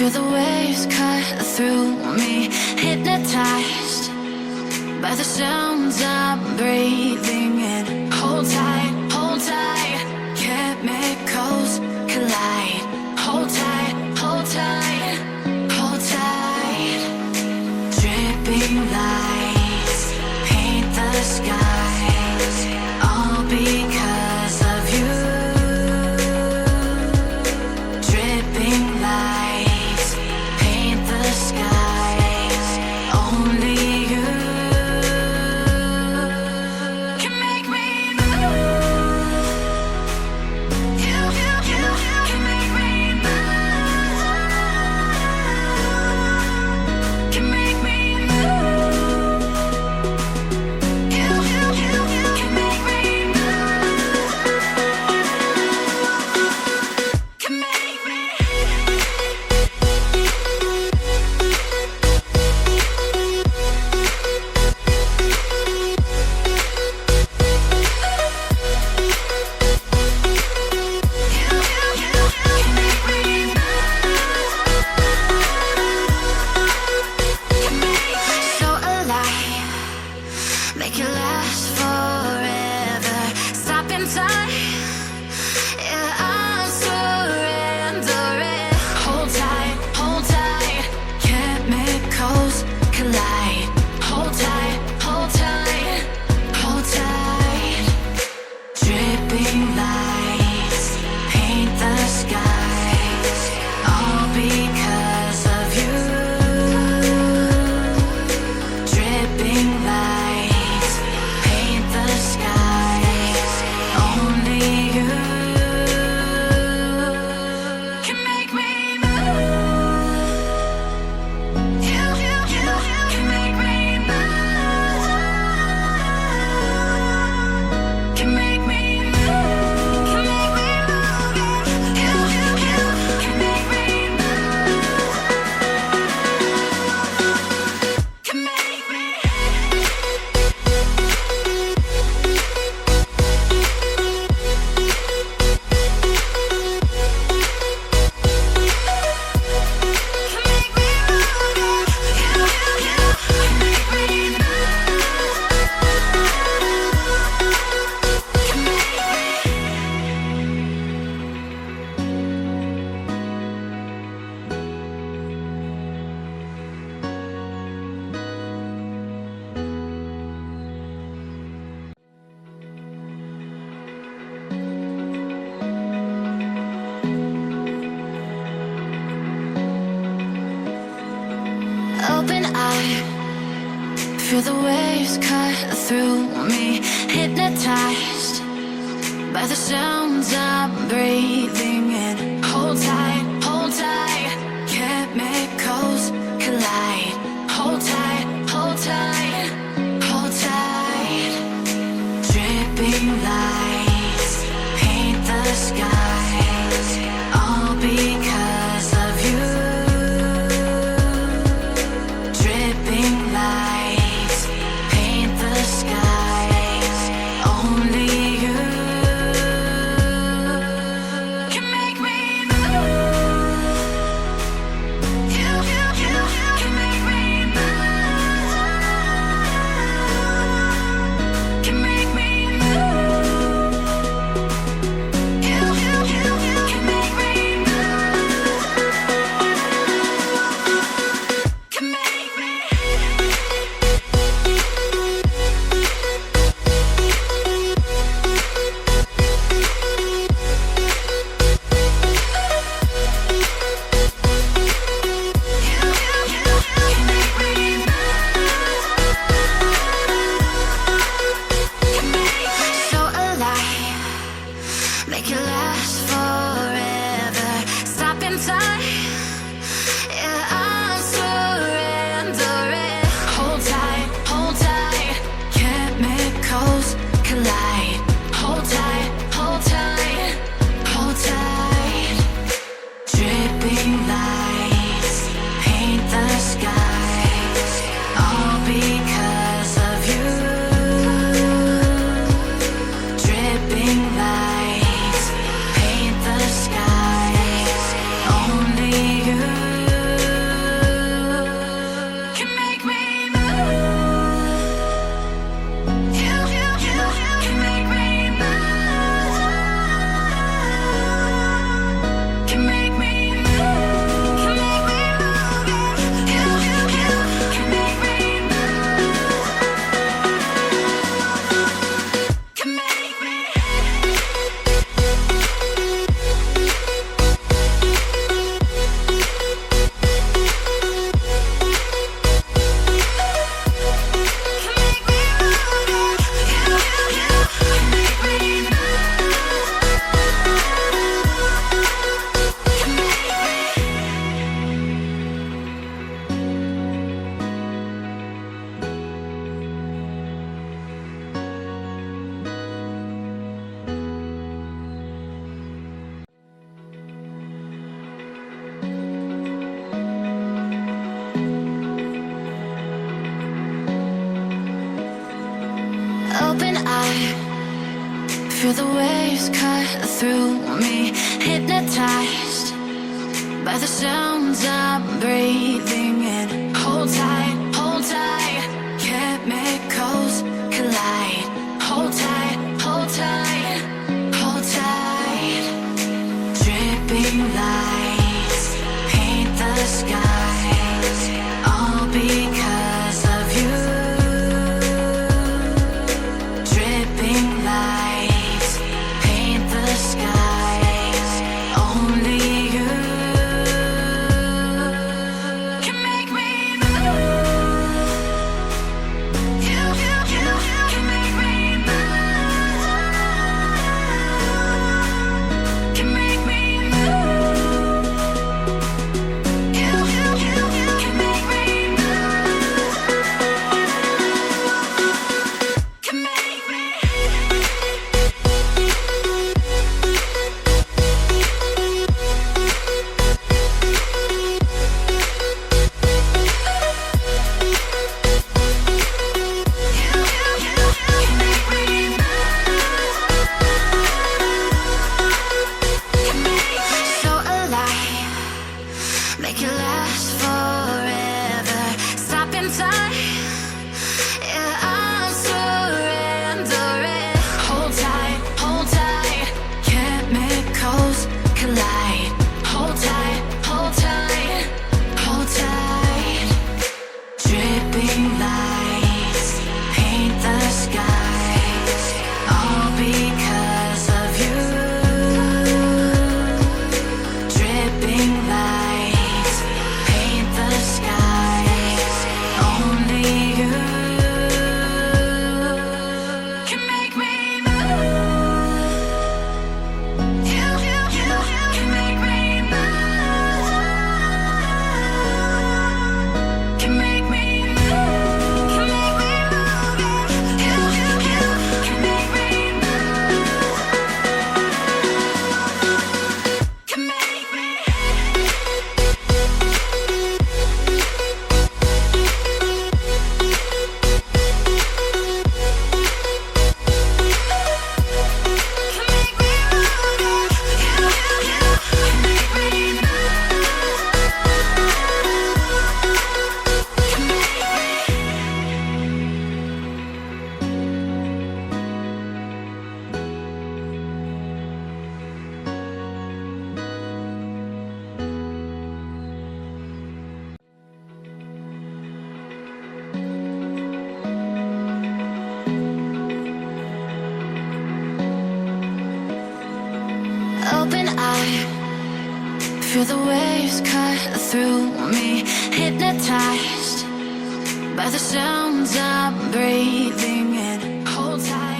Feel the waves cut through me, hypnotized by the sounds I'm breathing in. Hold tight, chemicals collide. Hold tight, hold tight, hold tight. Dripping lights paint the skies, all because of you. Dripping lights paint the skies, only you can make me move. You can make me move. Can make me move. You can make me move. Can make me. So alive, make it last forever. Stop in time, yeah, I'm surrendering. Hold tight, chemicals collide. Hold tight, hold tight, hold tight. Dripping lights paint the skies, all because of you. Dripping lights paint the skies, only you can make me move. You can make me move. Can make me move. Can make me move. You can make me move. Can make me. Open eye, feel the waves cut through me, hypnotized by the sounds I'm breathing in. Hold tight, chemicals collide. Hold tight, hold tight, hold tight. Dripping lights paint the skies, all because of you. Dripping lights paint the skies, only you can make me move. Feel the waves cut through me, hypnotized by the sounds I'm breathing in. Hold tight, chemicals collide. Hold tight, hold tight, hold tight. Dripping lights paint the skies, all because of you. Dripping lights paint the skies, only you can make me move. You can make me move. Can make me move. You can make me move. Can make me. So alive, make it last forever. Stop in time, yeah, I'm surrendering. Hold tight, chemicals collide. Hold tight, hold tight, hold tight. Dripping lights paint the skies, all because of you. Dripping lights paint the skies, only you can make me move. You can make me move. Can make me move. Can make me move. You can make me move. Can make me. Can make me move. You can make me move. Can make me. Open eye, feel the waves cut through me, hypnotized by the sounds I'm breathing in. Hold tight.